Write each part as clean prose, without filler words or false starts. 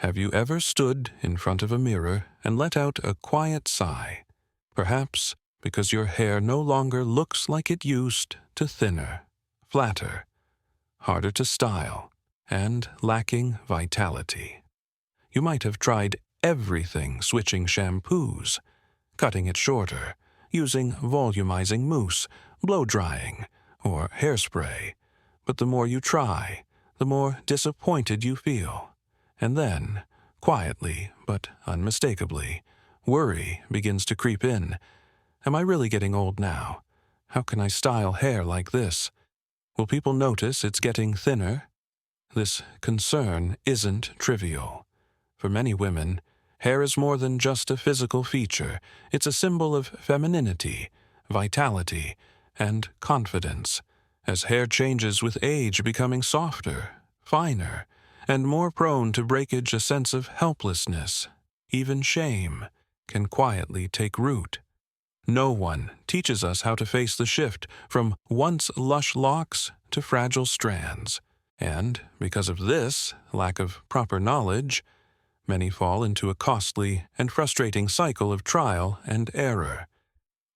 Have you ever stood in front of a mirror and let out a quiet sigh, perhaps because your hair no longer looks like it used to, thinner, flatter, harder to style, and lacking vitality? You might have tried everything, switching shampoos, cutting it shorter, using volumizing mousse, blow-drying, or hairspray, but the more you try, the more disappointed you feel. And then, quietly but unmistakably, worry begins to creep in. Am I really getting old now? How can I style hair like this? Will people notice it's getting thinner? This concern isn't trivial. For many women, hair is more than just a physical feature. It's a symbol of femininity, vitality, and confidence. As hair changes with age, becoming softer, finer, and more prone to breakage, a sense of helplessness, even shame, can quietly take root. No one teaches us how to face the shift from once lush locks to fragile strands. And because of this lack of proper knowledge, many fall into a costly and frustrating cycle of trial and error.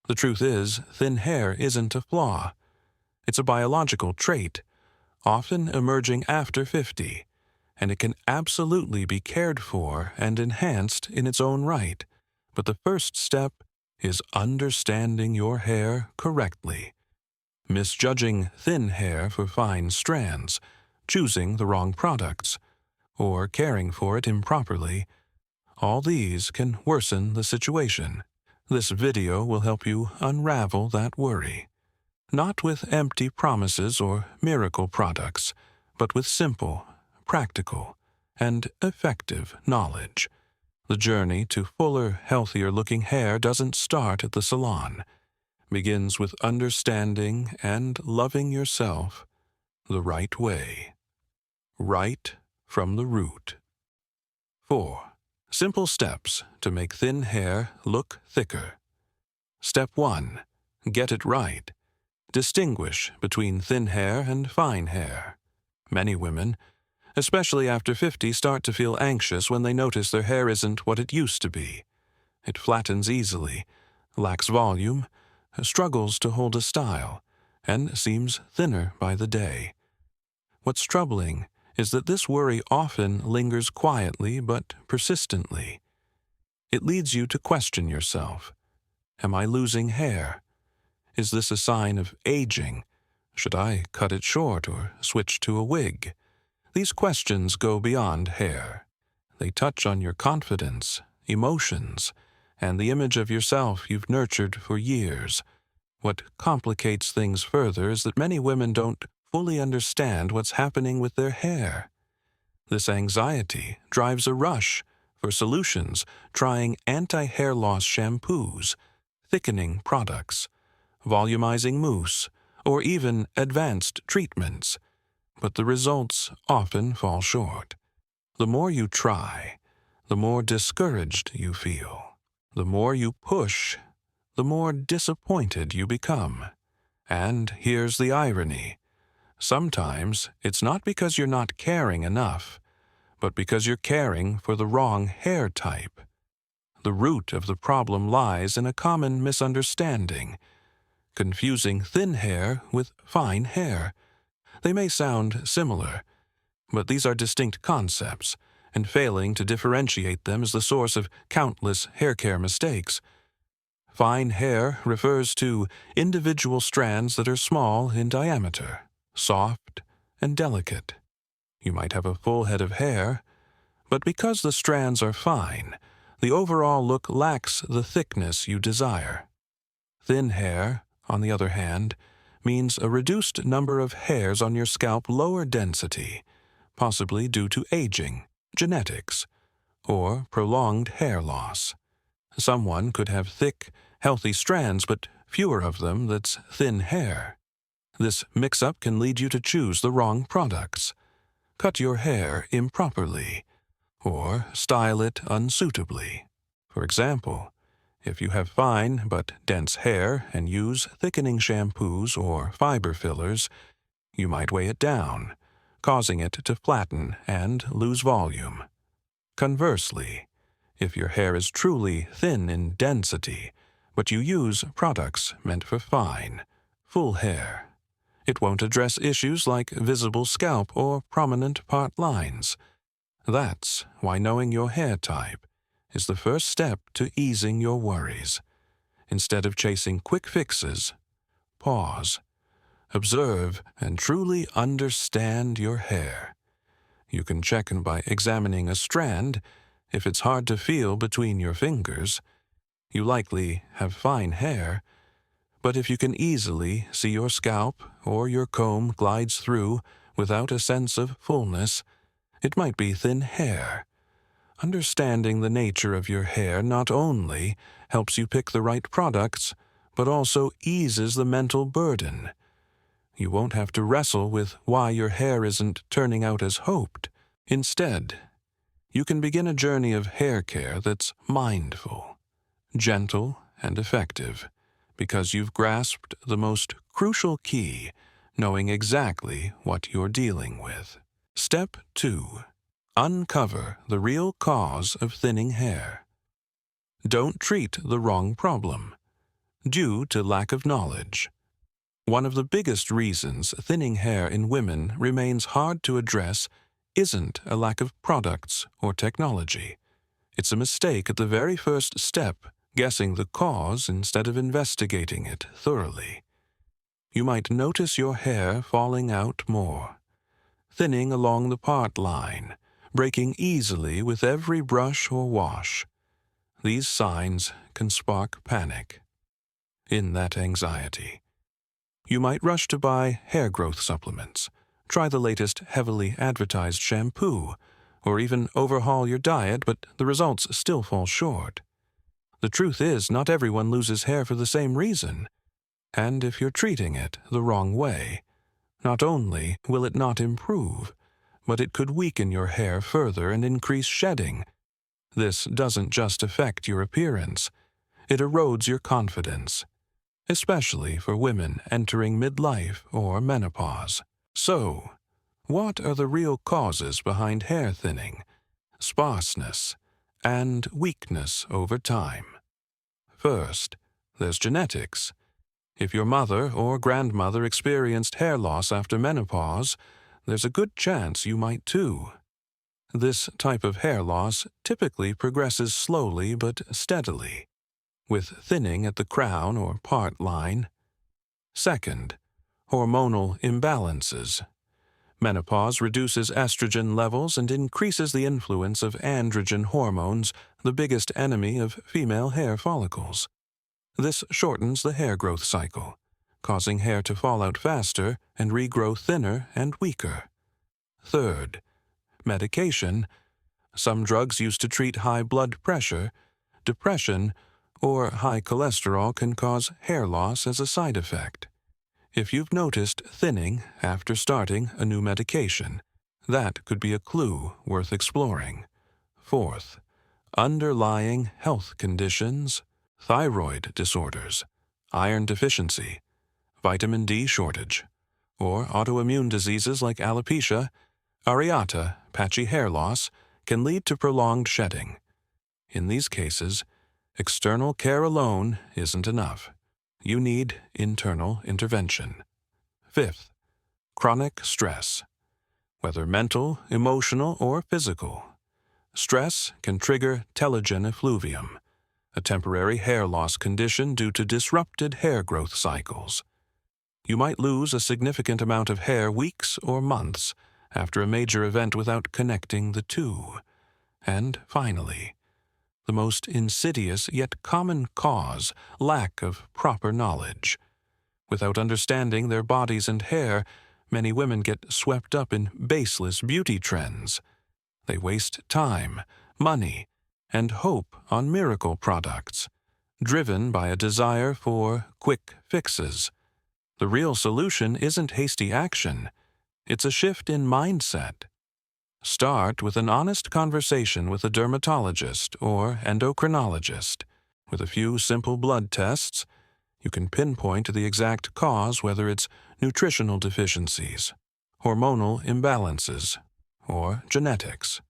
The truth is, thin hair isn't a flaw. It's a biological trait, often emerging after 50, and it can absolutely be cared for and enhanced in its own right. But the first step is understanding your hair correctly. Misjudging thin hair for fine strands, choosing the wrong products, or caring for it improperly, all these can worsen the situation. This video will help you unravel that worry. Not with empty promises or miracle products, but with simple, practical, and effective knowledge. The journey to fuller, healthier-looking hair doesn't start at the salon. Begins with understanding and loving yourself the right way. Right from the root. 4. Simple steps to make thin hair look thicker. Step 1. Get it right. Distinguish between thin hair and fine hair. Many women, especially after 50, start to feel anxious when they notice their hair isn't what it used to be. It flattens easily, lacks volume, struggles to hold a style, and seems thinner by the day. What's troubling is that this worry often lingers quietly but persistently. It leads you to question yourself. Am I losing hair? Is this a sign of aging? Should I cut it short or switch to a wig? These questions go beyond hair. They touch on your confidence, emotions, and the image of yourself you've nurtured for years. What complicates things further is that many women don't fully understand what's happening with their hair. This anxiety drives a rush for solutions, trying anti-hair loss shampoos, thickening products, volumizing mousse, or even advanced treatments. But the results often fall short. The more you try, the more discouraged you feel. The more you push, the more disappointed you become. And here's the irony. Sometimes it's not because you're not caring enough, but because you're caring for the wrong hair type. The root of the problem lies in a common misunderstanding, confusing thin hair with fine hair. They may sound similar, but these are distinct concepts, and failing to differentiate them is the source of countless hair care mistakes. Fine hair refers to individual strands that are small in diameter, soft and delicate. You might have a full head of hair, but because the strands are fine, the overall look lacks the thickness you desire. Thin hair, on the other hand, means a reduced number of hairs on your scalp, lower density, possibly due to aging, genetics, or prolonged hair loss. Someone could have thick, healthy strands, but fewer of them that's thin hair. This mix-up can lead you to choose the wrong products, cut your hair improperly, or style it unsuitably. For example, if you have fine but dense hair and use thickening shampoos or fiber fillers, you might weigh it down, causing it to flatten and lose volume. Conversely, if your hair is truly thin in density, but you use products meant for fine, full hair, it won't address issues like visible scalp or prominent part lines. That's why knowing your hair type is the first step to easing your worries. Instead of chasing quick fixes, pause, observe, and truly understand your hair. You can check by examining a strand. If it's hard to feel between your fingers, you likely have fine hair. But if you can easily see your scalp or your comb glides through without a sense of fullness, it might be thin hair. Understanding the nature of your hair not only helps you pick the right products, but also eases the mental burden. You won't have to wrestle with why your hair isn't turning out as hoped. Instead, you can begin a journey of hair care that's mindful, gentle, and effective, because you've grasped the most crucial key, knowing exactly what you're dealing with. Step 2. Uncover the real cause of thinning hair. Don't treat the wrong problem, due to lack of knowledge. One of the biggest reasons thinning hair in women remains hard to address isn't a lack of products or technology. It's a mistake at the very first step, guessing the cause instead of investigating it thoroughly. You might notice your hair falling out more, thinning along the part line, breaking easily with every brush or wash. These signs can spark panic. In that anxiety, you might rush to buy hair growth supplements, try the latest heavily advertised shampoo, or even overhaul your diet, but the results still fall short. The truth is, not everyone loses hair for the same reason, and if you're treating it the wrong way, not only will it not improve, but it could weaken your hair further and increase shedding. This doesn't just affect your appearance, it erodes your confidence, especially for women entering midlife or menopause. So, what are the real causes behind hair thinning, sparseness, and weakness over time? First, there's genetics. If your mother or grandmother experienced hair loss after menopause, there's a good chance you might too. This type of hair loss typically progresses slowly but steadily, with thinning at the crown or part line. Second, hormonal imbalances. Menopause reduces estrogen levels and increases the influence of androgen hormones, the biggest enemy of female hair follicles. This shortens the hair growth cycle, causing hair to fall out faster and regrow thinner and weaker. Third, medication. Some drugs used to treat high blood pressure, depression, or high cholesterol can cause hair loss as a side effect. If you've noticed thinning after starting a new medication, that could be a clue worth exploring. Fourth, underlying health conditions, thyroid disorders, iron deficiency, vitamin D shortage, or autoimmune diseases like alopecia, areata, patchy hair loss, can lead to prolonged shedding. In these cases, external care alone isn't enough. You need internal intervention. Fifth, chronic stress, whether mental, emotional, or physical. Stress can trigger telogen effluvium, a temporary hair loss condition due to disrupted hair growth cycles. You might lose a significant amount of hair weeks or months after a major event without connecting the two. And finally, the most insidious yet common cause, lack of proper knowledge. Without understanding their bodies and hair, many women get swept up in baseless beauty trends. They waste time, money, and hope on miracle products, driven by a desire for quick fixes. The real solution isn't hasty action, it's a shift in mindset. Start with an honest conversation with a dermatologist or endocrinologist. With a few simple blood tests, you can pinpoint the exact cause, whether it's nutritional deficiencies, hormonal imbalances, or genetics.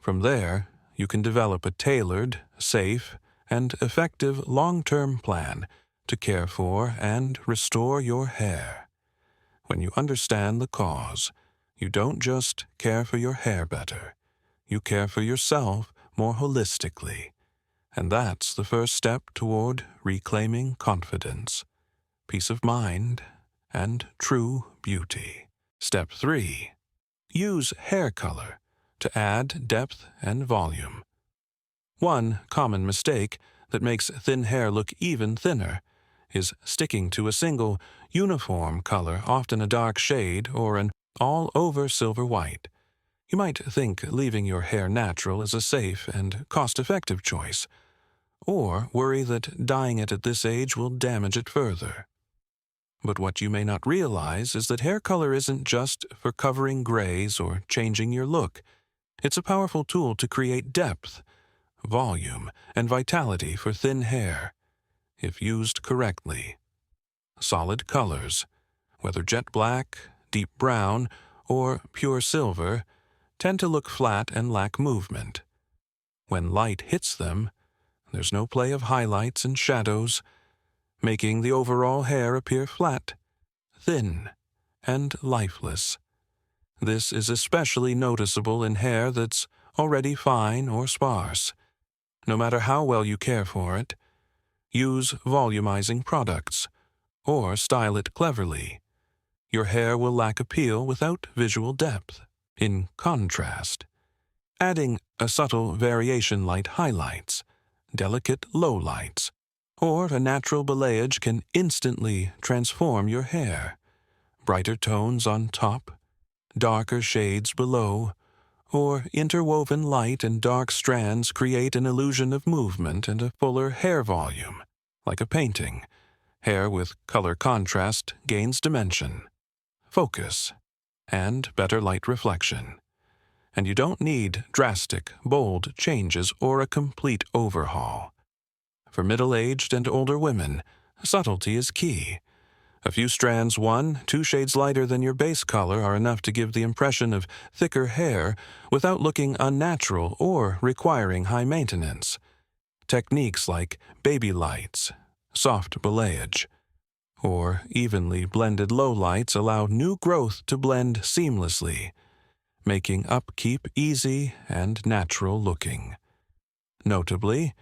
From there, you can develop a tailored, safe, and effective long-term plan to care for and restore your hair. When you understand the cause, you don't just care for your hair better, you care for yourself more holistically. And that's the first step toward reclaiming confidence, peace of mind, and true beauty. Step 3. Use hair color to add depth and volume. One common mistake that makes thin hair look even thinner is sticking to a single, uniform color, often a dark shade or an all-over silver white. You might think leaving your hair natural is a safe and cost-effective choice, or worry that dyeing it at this age will damage it further. But what you may not realize is that hair color isn't just for covering grays or changing your look. It's a powerful tool to create depth, volume, and vitality for thin hair, if used correctly. Solid colors, whether jet black, deep brown, or pure silver, tend to look flat and lack movement. When light hits them, there's no play of highlights and shadows, making the overall hair appear flat, thin, and lifeless. This is especially noticeable in hair that's already fine or sparse. No matter how well you care for it, use volumizing products, or style it cleverly. Your hair will lack appeal without visual depth. In contrast, adding a subtle variation light highlights, delicate lowlights, or a natural balayage can instantly transform your hair. Brighter tones on top, darker shades below, or interwoven light and dark strands create an illusion of movement and a fuller hair volume. Like a painting, hair with color contrast gains dimension, focus, and better light reflection. And you don't need drastic, bold changes or a complete overhaul. For middle-aged and older women, subtlety is key. A few strands 1-2 shades lighter than your base color are enough to give the impression of thicker hair without looking unnatural or requiring high maintenance. Techniques like baby lights, soft balayage, or evenly blended lowlights allow new growth to blend seamlessly, making upkeep easy and natural looking. Notably,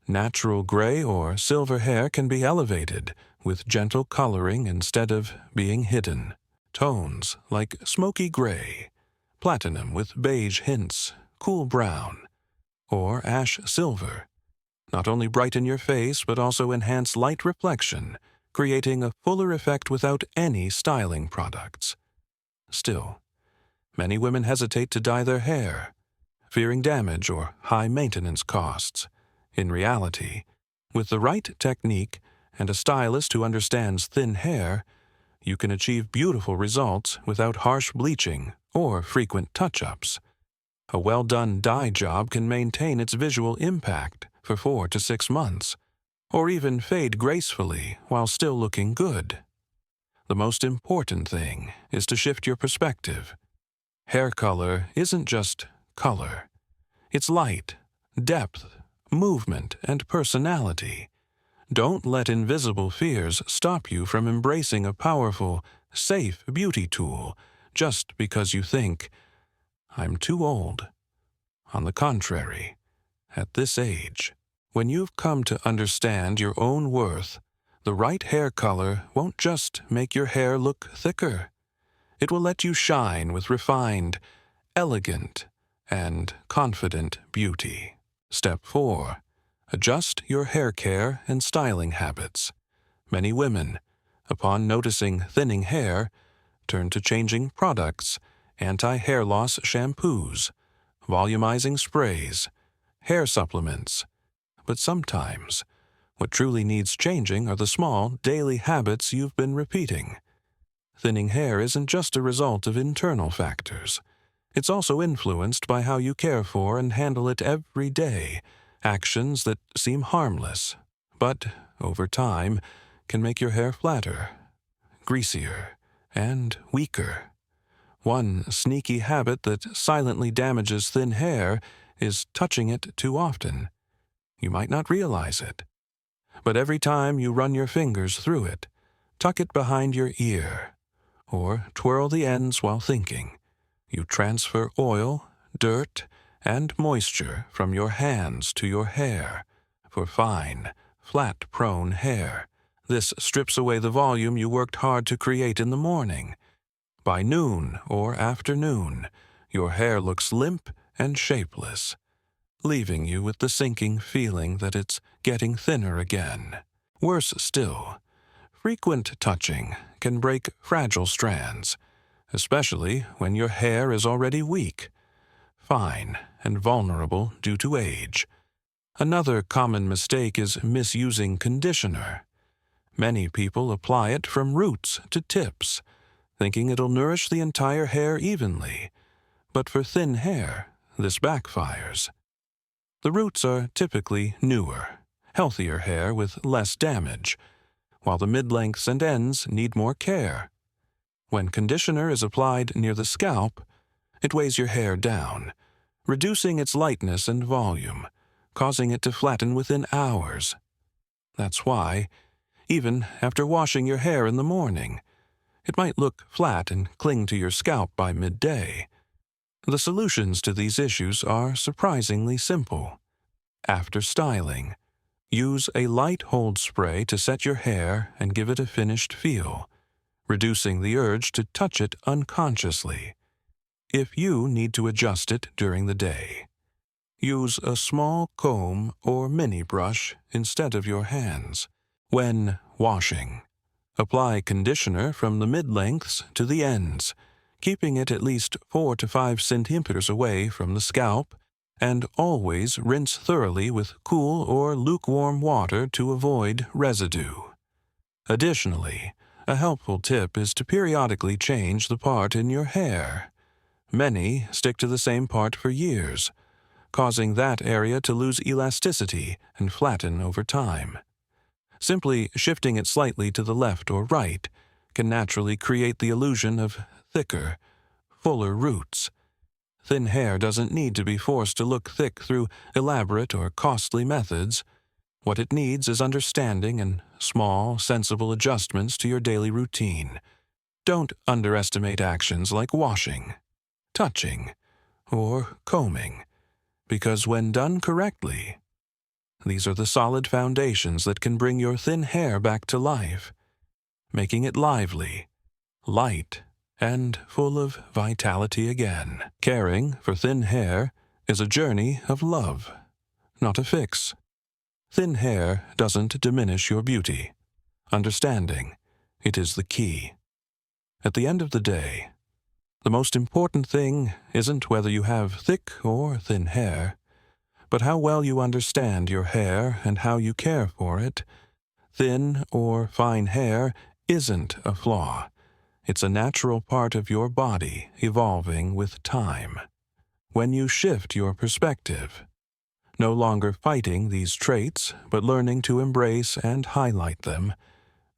natural gray or silver hair can be elevated with gentle coloring instead of being hidden. Tones like smoky gray, platinum with beige hints, cool brown, or ash silver not only brighten your face but also enhance light reflection, creating a fuller effect without any styling products. Still, many women hesitate to dye their hair, fearing damage or high maintenance costs. In reality, with the right technique and a stylist who understands thin hair, you can achieve beautiful results without harsh bleaching or frequent touch-ups. A well-done dye job can maintain its visual impact for 4 to 6 months, or even fade gracefully while still looking good. The most important thing is to shift your perspective. Hair color isn't just color. It's light, depth, movement, and personality. Don't let invisible fears stop you from embracing a powerful, safe beauty tool just because you think, "I'm too old." On the contrary, at this age, when you've come to understand your own worth, the right hair color won't just make your hair look thicker. It will let you shine with refined, elegant, and confident beauty. Step 4. Adjust your hair care and styling habits. Many women, upon noticing thinning hair, turn to changing products, anti-hair loss shampoos, volumizing sprays, hair supplements. But sometimes, what truly needs changing are the small, daily habits you've been repeating. Thinning hair isn't just a result of internal factors. It's also influenced by how you care for and handle it every day, actions that seem harmless, but, over time, can make your hair flatter, greasier, and weaker. One sneaky habit that silently damages thin hair is touching it too often. You might not realize it, but every time you run your fingers through it, tuck it behind your ear, or twirl the ends while thinking, you transfer oil, dirt, and moisture from your hands to your hair for fine, flat-prone hair. This strips away the volume you worked hard to create in the morning. By noon or afternoon, your hair looks limp and shapeless, leaving you with the sinking feeling that it's getting thinner again. Worse still, frequent touching can break fragile strands, especially when your hair is already weak, fine, and vulnerable due to age. Another common mistake is misusing conditioner. Many people apply it from roots to tips, thinking it'll nourish the entire hair evenly. But for thin hair, this backfires. The roots are typically newer, healthier hair with less damage, while the mid-lengths and ends need more care. When conditioner is applied near the scalp, it weighs your hair down, reducing its lightness and volume, causing it to flatten within hours. That's why, even after washing your hair in the morning, it might look flat and cling to your scalp by midday. The solutions to these issues are surprisingly simple. After styling, use a light hold spray to set your hair and give it a finished feel, reducing the urge to touch it unconsciously. If you need to adjust it during the day, use a small comb or mini brush instead of your hands. When washing, apply conditioner from the mid-lengths to the ends, keeping it at least 4 to 5 centimeters away from the scalp, and always rinse thoroughly with cool or lukewarm water to avoid residue. Additionally, a helpful tip is to periodically change the part in your hair. Many stick to the same part for years, causing that area to lose elasticity and flatten over time. Simply shifting it slightly to the left or right can naturally create the illusion of thicker, fuller roots. Thin hair doesn't need to be forced to look thick through elaborate or costly methods. What it needs is understanding and small, sensible adjustments to your daily routine. Don't underestimate actions like washing, touching, or combing, because when done correctly, these are the solid foundations that can bring your thin hair back to life, making it lively, light, and full of vitality again. Caring for thin hair is a journey of love, not a fix. Thin hair doesn't diminish your beauty. Understanding, it is the key. At the end of the day, the most important thing isn't whether you have thick or thin hair, but how well you understand your hair and how you care for it. Thin or fine hair isn't a flaw. It's a natural part of your body evolving with time. When you shift your perspective, no longer fighting these traits but learning to embrace and highlight them,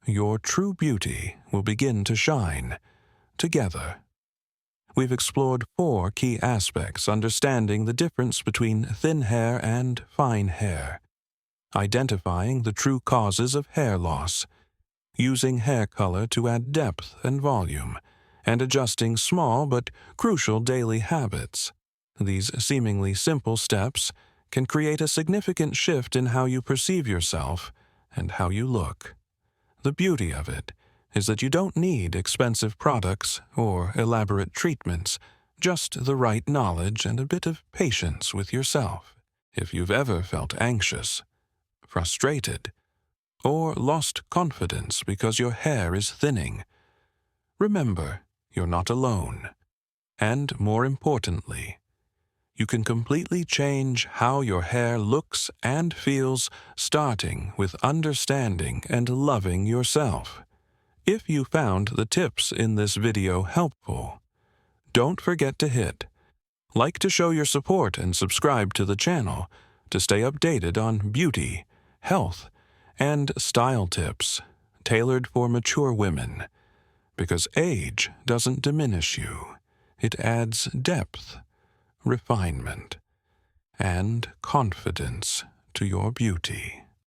your true beauty will begin to shine together. We've explored 4 key aspects understanding the difference between thin hair and fine hair, identifying the true causes of hair loss, using hair color to add depth and volume, and adjusting small but crucial daily habits. These seemingly simple steps can create a significant shift in how you perceive yourself and how you look. The beauty of it is that you don't need expensive products or elaborate treatments, just the right knowledge and a bit of patience with yourself. If you've ever felt anxious, frustrated, or lost confidence because your hair is thinning, remember you're not alone. And more importantly, you can completely change how your hair looks and feels, starting with understanding and loving yourself. If you found the tips in this video helpful, don't forget to hit like to show your support and subscribe to the channel to stay updated on beauty, health, and style tips tailored for mature women. Because age doesn't diminish you, it adds depth, refinement, and confidence to your beauty.